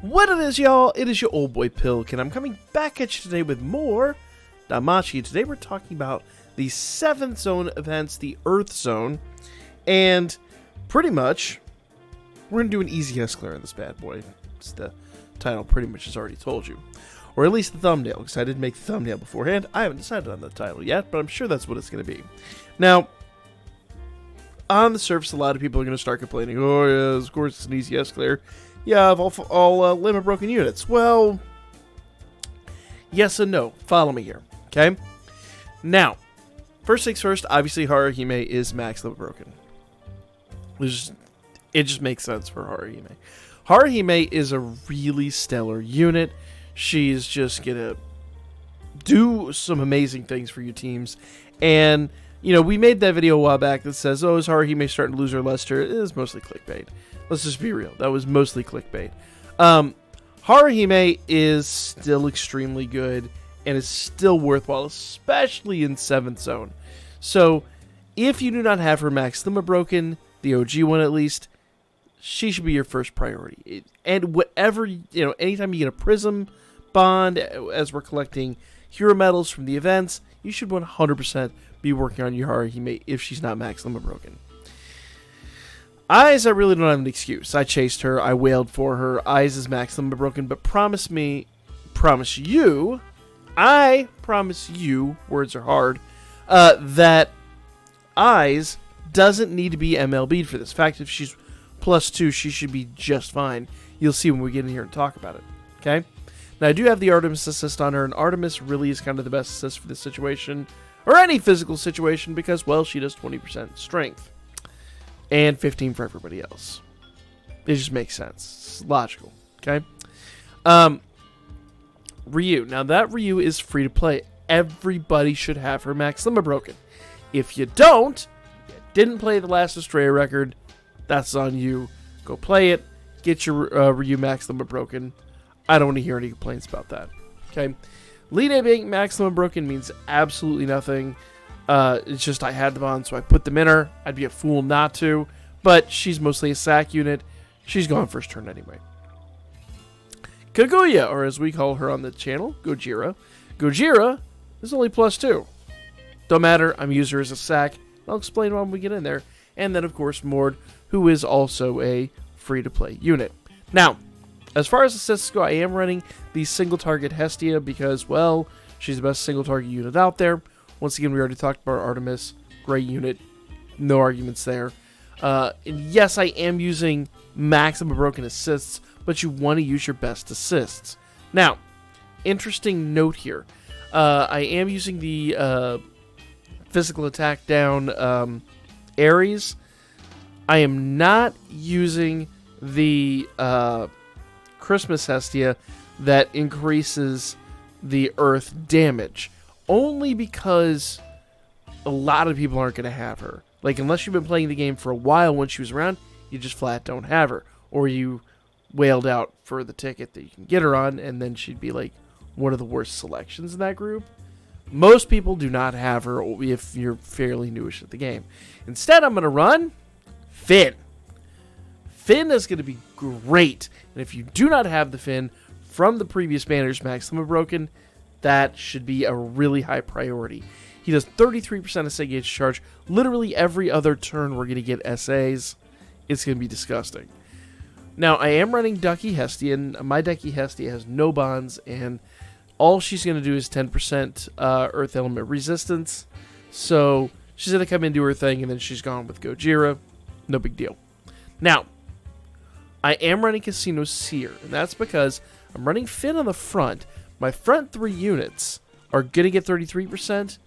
What it is, y'all? It is your old boy Pilk, and I'm coming back at you today with more Danmachi. Today we're talking about the 7th zone events, the Earth Zone, and pretty much we're going to do an easy S-clear on this bad boy. It's the title pretty much has already told you. Or at least the thumbnail, because I didn't make the thumbnail beforehand. I haven't decided on the title yet, but I'm sure that's what it's going to be. Now, on the surface, a lot of people are going to start complaining, oh yeah, of course it's an easy S-clear. Yeah, of all limit broken units. Well, yes and no. Follow me here, okay? Now, first things first, obviously Haruhime is max limit broken. It just makes sense for Haruhime. Haruhime is a really stellar unit. She's just gonna do some amazing things for your teams. And, you know, we made that video a while back that says, oh, is Haruhime starting to lose her luster? It is mostly clickbait. Let's just be real. That was mostly clickbait. Haruhime is still extremely good and is still worthwhile, especially in 7th zone. So, if you do not have her max limit broken, the OG one at least, she should be your first priority. And whatever, you know, anytime you get a Prism Bond, as we're collecting hero medals from the events, you should 100% be working on your Haruhime if she's not max limit broken. Eyes, I really don't have an excuse. I chased her. I wailed for her. Eyes is max limit broken, but promise you, words are hard, that Eyes doesn't need to be MLB'd for this. In fact, if she's +2, she should be just fine. You'll see when we get in here and talk about it. Okay? Now, I do have the Artemis assist on her, and Artemis really is kind of the best assist for this situation, or any physical situation, because, well, she does 20% strength. And 15 for everybody else. It just makes sense. It's logical. Okay? Ryu. Now, that Ryu is free to play. Everybody should have her max limit broken. If you don't, you didn't play the last Estrella record, that's on you. Go play it. Get your Ryu max limit broken. I don't want to hear any complaints about that. Okay? Lead being max limit broken means absolutely nothing. It's just I had them on, so I put them in her. I'd be a fool not to. But she's mostly a sack unit. She's gone first turn anyway. Kaguya, or as we call her on the channel, Gojira. Gojira is only +2. Don't matter, I'm using her as a sack. I'll explain when we get in there. And then, of course, Mord, who is also a free-to-play unit. Now, as far as assists go, I am running the single-target Hestia because, well, she's the best single-target unit out there. Once again, we already talked about Artemis. Great unit. No arguments there. And yes, I am using maximum broken assists, but you want to use your best assists. Now, interesting note here. I am using the physical attack down Ares. I am not using the Christmas Hestia that increases the Earth damage. Only because a lot of people aren't going to have her. Like, unless you've been playing the game for a while when she was around, you just flat don't have her. Or you wailed out for the ticket that you can get her on, and then she'd be, like, one of the worst selections in that group. Most people do not have her if you're fairly newish at the game. Instead, I'm going to run Finn. Finn is going to be great. And if you do not have the Finn from the previous banners, max limit broken, that should be a really high priority. He does 33% of gauge charge. Literally every other turn we're going to get SAs. It's going to be disgusting. Now, I am running Ducky Hestia, and my Ducky Hestia has no bonds, and all she's going to do is 10% Earth Element resistance. So, she's going to come in, do her thing, and then she's gone with Gojira. No big deal. Now, I am running Casino Seer, and that's because I'm running Finn on the front. My front 3 units are going to get 33%.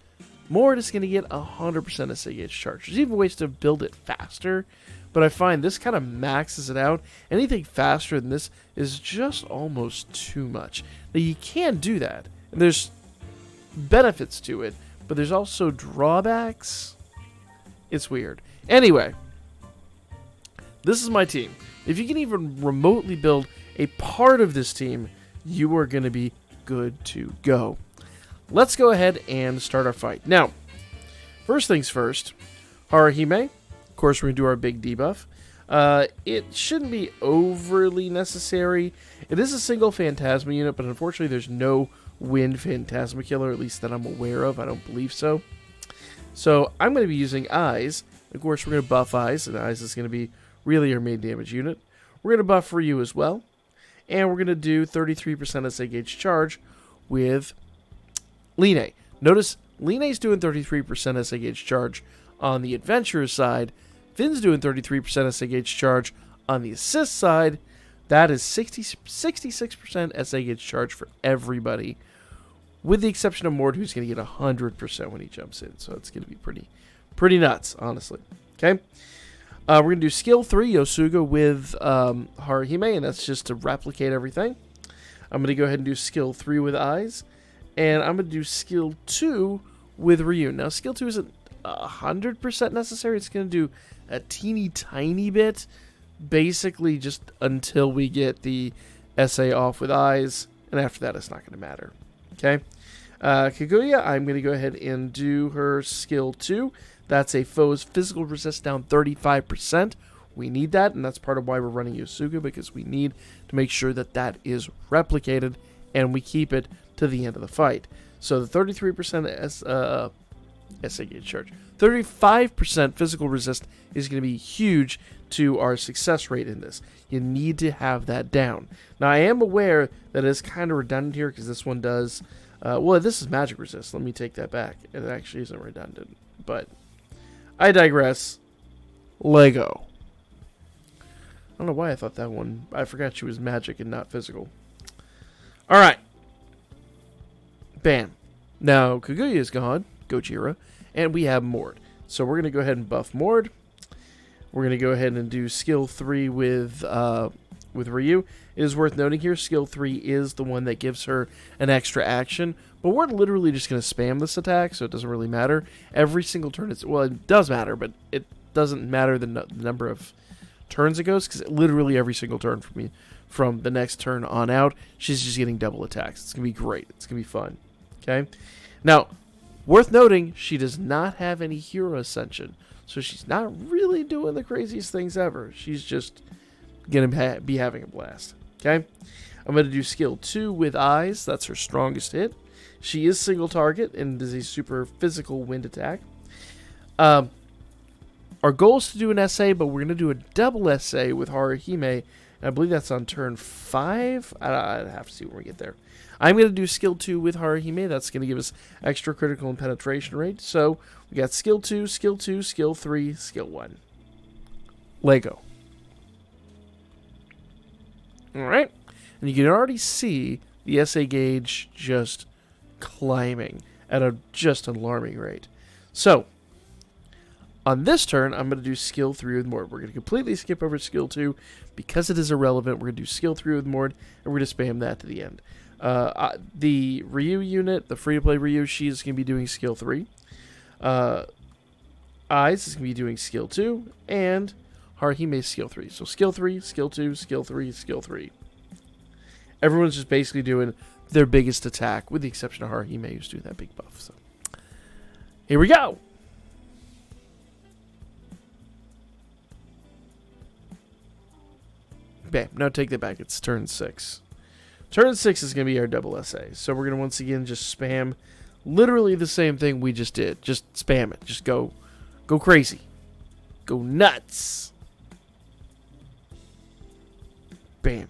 Mord is going to get 100% of gauge charge. There's even ways to build it faster, but I find this kind of maxes it out. Anything faster than this is just almost too much. Now, you can do that, and there's benefits to it, but there's also drawbacks. It's weird. Anyway, this is my team. If you can even remotely build a part of this team, you are going to be good to go. Let's go ahead and start our fight. Now, first things first, Haruhime. Of course, we're going to do our big debuff. It shouldn't be overly necessary. It is a single Phantasma unit, but unfortunately there's no Wind Phantasma Killer, at least that I'm aware of. I don't believe so. So I'm going to be using Eyes. Of course, we're going to buff Eyes, and Eyes is going to be really our main damage unit. We're going to buff Ryu as well. And we're going to do 33% SA gauge charge with Line. Notice Line's doing 33% SA gauge charge on the Adventurer side. Finn's doing 33% SA gauge charge on the Assist side. That is 66% SA gauge charge for everybody, with the exception of Mord, who's going to get 100% when he jumps in. So it's going to be pretty nuts, honestly. Okay? We're going to do skill 3, Yosuga, with Haruhime, and that's just to replicate everything. I'm going to go ahead and do skill 3 with Eyes, and I'm going to do skill 2 with Ryu. Now, skill 2 isn't 100% necessary. It's going to do a teeny tiny bit, basically just until we get the SA off with Eyes, and after that it's not going to matter. Okay? Kaguya, I'm going to go ahead and do her skill 2. That's a foe's physical resist down 35%. We need that, and that's part of why we're running Yosuga, because we need to make sure that that is replicated, and we keep it to the end of the fight. So the 33% SA gauge charge. 35% physical resist is going to be huge to our success rate in this. You need to have that down. Now, I am aware that it's kind of redundant here because this one does... well, this is magic resist. Let me take that back. It actually isn't redundant. But I digress. Lego. I don't know why I thought that one... I forgot she was magic and not physical. Alright. Bam. Now, Kaguya is gone. Gojira. And we have Mord. So we're going to go ahead and buff Mord. We're going to go ahead and do skill 3 with Ryu. It is worth noting here, skill 3 is the one that gives her an extra action. But we're literally just going to spam this attack, so it doesn't really matter. Every single turn, well, it does matter, but it doesn't matter the number of turns it goes, because literally every single turn from the next turn on out, she's just getting double attacks. It's going to be great. It's going to be fun. Okay? Now, worth noting, she does not have any hero ascension, so she's not really doing the craziest things ever. She's just going to be having a blast. Okay? I'm going to do skill 2 with Eyes. That's her strongest hit. She is single target and does a super physical wind attack. Our goal is to do an SA, but we're going to do a double SA with Haruhime. I believe that's on turn 5. I'd have to see when we get there. I'm going to do skill 2 with Haruhime. That's going to give us extra critical and penetration rate. So we got skill 2, skill 2, skill 3, skill 1. Lego. Alright. And you can already see the SA gauge just climbing at a just alarming rate. So, on this turn, I'm going to do skill 3 with Mord. We're going to completely skip over skill 2 because it is irrelevant. We're going to do skill 3 with Mord, and we're going to spam that to the end. The Ryu unit, the free-to-play Ryu, she's going to be doing skill 3. Eyes is going to be doing skill 2, and Haruhime's skill 3. So skill 3, skill 2, skill 3, skill 3. Everyone's just basically doing their biggest attack, with the exception of Haruhime, who's doing that big buff. So here we go! Bam. Now take that back. It's turn 6. Turn 6 is going to be our double SA. So we're going to once again just spam literally the same thing we just did. Just spam it. Just go crazy. Go nuts. Bam.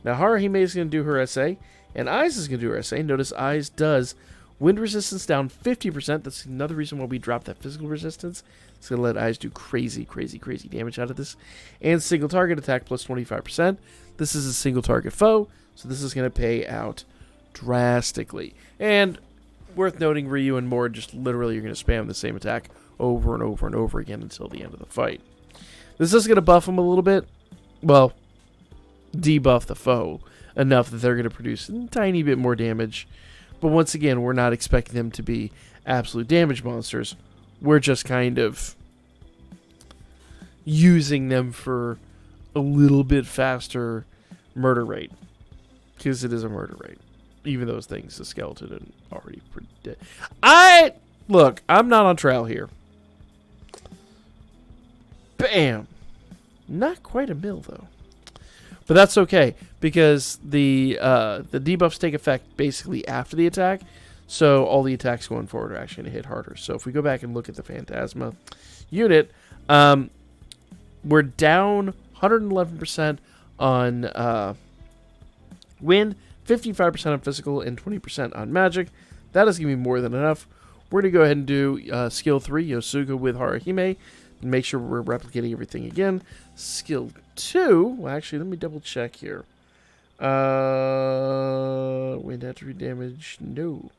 Now Haruhime is going to do her SA, and Eyes is going to do her SA. Notice Eyes does wind resistance down 50%. That's another reason why we dropped that physical resistance. It's going to let Eyes do crazy damage out of this. And single target attack plus 25%. This is a single target foe, so this is going to pay out drastically. And worth noting, Ryu and Mord, just literally you're going to spam the same attack over and over and over again until the end of the fight. This is going to buff them a little bit. Well, debuff the foe enough that they're going to produce a tiny bit more damage. But once again, we're not expecting them to be absolute damage monsters. We're just kind of using them for a little bit faster murder rate. Because it is a murder rate. Even those things, the skeleton are already pretty dead. Look, I'm not on trial here. Bam. Not quite a mil, though. But that's okay, because the debuffs take effect basically after the attack, so all the attacks going forward are actually going to hit harder. So if we go back and look at the Phantasma unit, we're down 111% on wind, 55% on physical, and 20% on magic. That is going to be more than enough. We're going to go ahead and do skill 3, Yosuga with Haruhime, and make sure we're replicating everything again. Skill 2, well, actually, let me double check here. Wind attribute damage, no.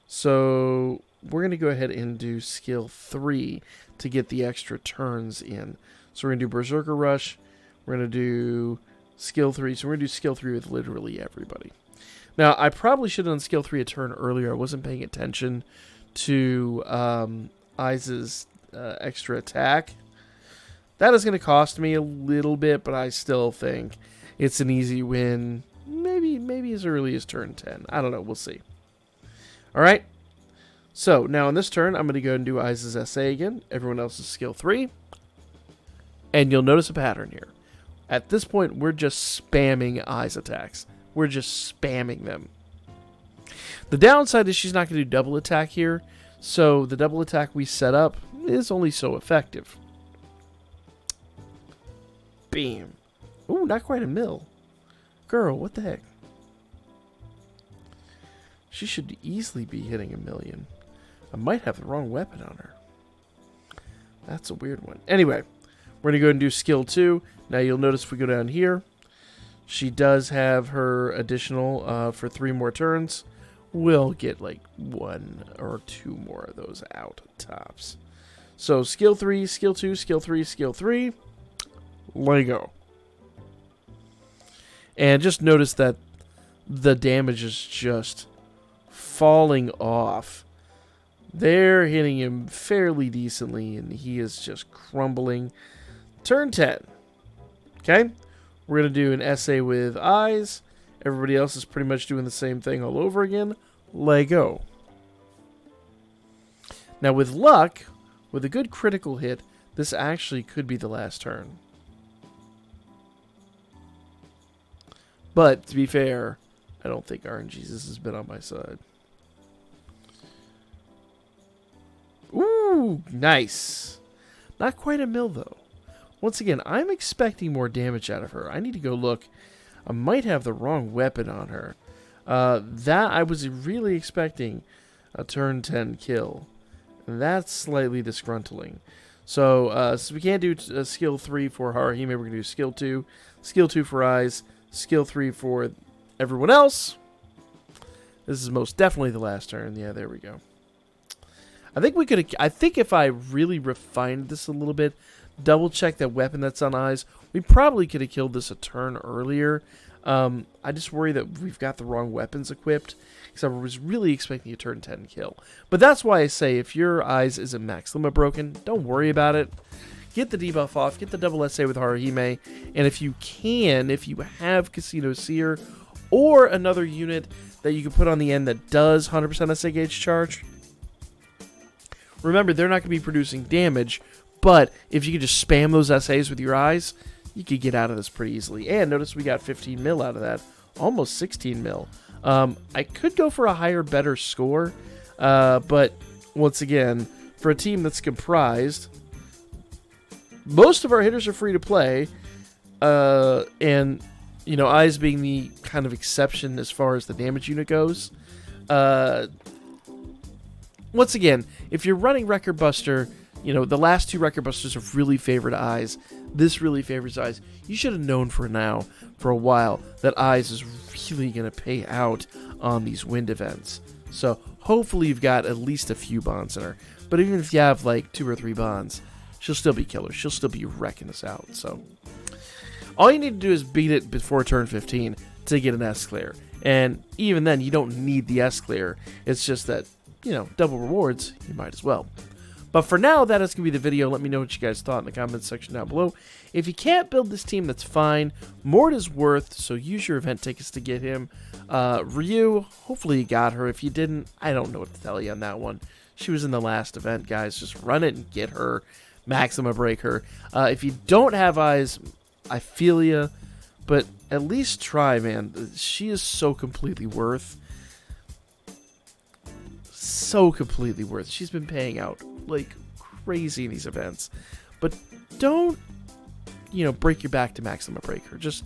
So we're going to go ahead and do skill 3 to get the extra turns in. So we're going to do Berserker Rush. We're going to do skill 3. So we're going to do skill 3 with literally everybody. Now, I probably should have done skill 3 a turn earlier. I wasn't paying attention to Aiza's extra attack. That is going to cost me a little bit, but I still think it's an easy win. Maybe as early as turn 10. I don't know. We'll see. All right. So now on this turn, I'm going to go and do Aiza's SA again. Everyone else's skill 3. And you'll notice a pattern here. At this point, we're just spamming Aiza attacks. We're just spamming them. The downside is she's not going to do double attack here. So the double attack we set up is only so effective. Bam. Ooh, not quite a mil. Girl, what the heck? She should easily be hitting 1,000,000. I might have the wrong weapon on her. That's a weird one. Anyway, we're going to go and do skill 2. Now you'll notice if we go down here, she does have her additional for 3 more turns. We'll get like 1 or 2 more of those out tops. So skill 3, skill 2, skill 3, skill 3. Lego. And just notice that the damage is just falling off. They're hitting him fairly decently, and he is just crumbling. Turn 10. Okay? We're going to do an SA with eyes. Everybody else is pretty much doing the same thing all over again. Lego. Now with luck, with a good critical hit, this actually could be the last turn. But, to be fair, I don't think RNGesus has been on my side. Ooh, nice. Not quite a mil, though. Once again, I'm expecting more damage out of her. I need to go look. I might have the wrong weapon on her. That I was really expecting a turn 10 kill. And that's slightly disgruntling. So we can't do skill 3 for Haruhime. We're going to do skill 2. Skill 2 for eyes. Skill 3 for everyone else. This is most definitely the last turn. Yeah, there we go. I think if I really refined this a little bit, double check that weapon that's on eyes, we probably could have killed this a turn earlier. I just worry that we've got the wrong weapons equipped, because I was really expecting a turn 10 kill. But that's why I say if your eyes isn't max limit broken, don't worry about it. Get the debuff off, get the double SA with Haruhime, and if you have Casino Seer or another unit that you can put on the end that does 100% SA gauge charge, remember, they're not going to be producing damage, but if you could just spam those SAs with your eyes, you could get out of this pretty easily. And notice we got 15 mil out of that, almost 16 mil. I could go for a higher, better score, but once again, for a team that's comprised, most of our hitters are free to play, and you know, eyes being the kind of exception as far as the damage unit goes. Once again, if you're running Record Buster, you know, the last 2 Record Busters have really favored eyes. This really favors eyes. You should have known for a while, that eyes is really going to pay out on these wind events. So hopefully you've got at least a few bonds in her. But even if you have like 2 or 3 bonds, she'll still be killer. She'll still be wrecking us out. So all you need to do is beat it before turn 15 to get an S clear. And even then, you don't need the S clear. It's just that, you know, double rewards, you might as well. But for now, that is going to be the video. Let me know what you guys thought in the comments section down below. If you can't build this team, that's fine. Mort is worth, so use your event tickets to get him. Ryu, hopefully you got her. If you didn't, I don't know what to tell you on that one. She was in the last event, guys. Just run it and get her. Maxima break her. If you don't have eyes, I feel ya, but at least try, man. She is so completely worth. So completely worth. She's been paying out like crazy in these events. But don't, break your back to Maxima break her. Just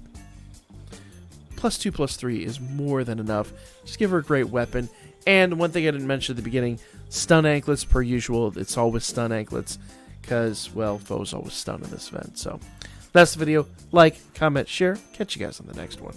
+2/+3 is more than enough. Just give her a great weapon. And one thing I didn't mention at the beginning, stun anklets per usual. It's always stun anklets because, well, foes always stun in this event. So that's the video. Like, comment, share. Catch you guys on the next one.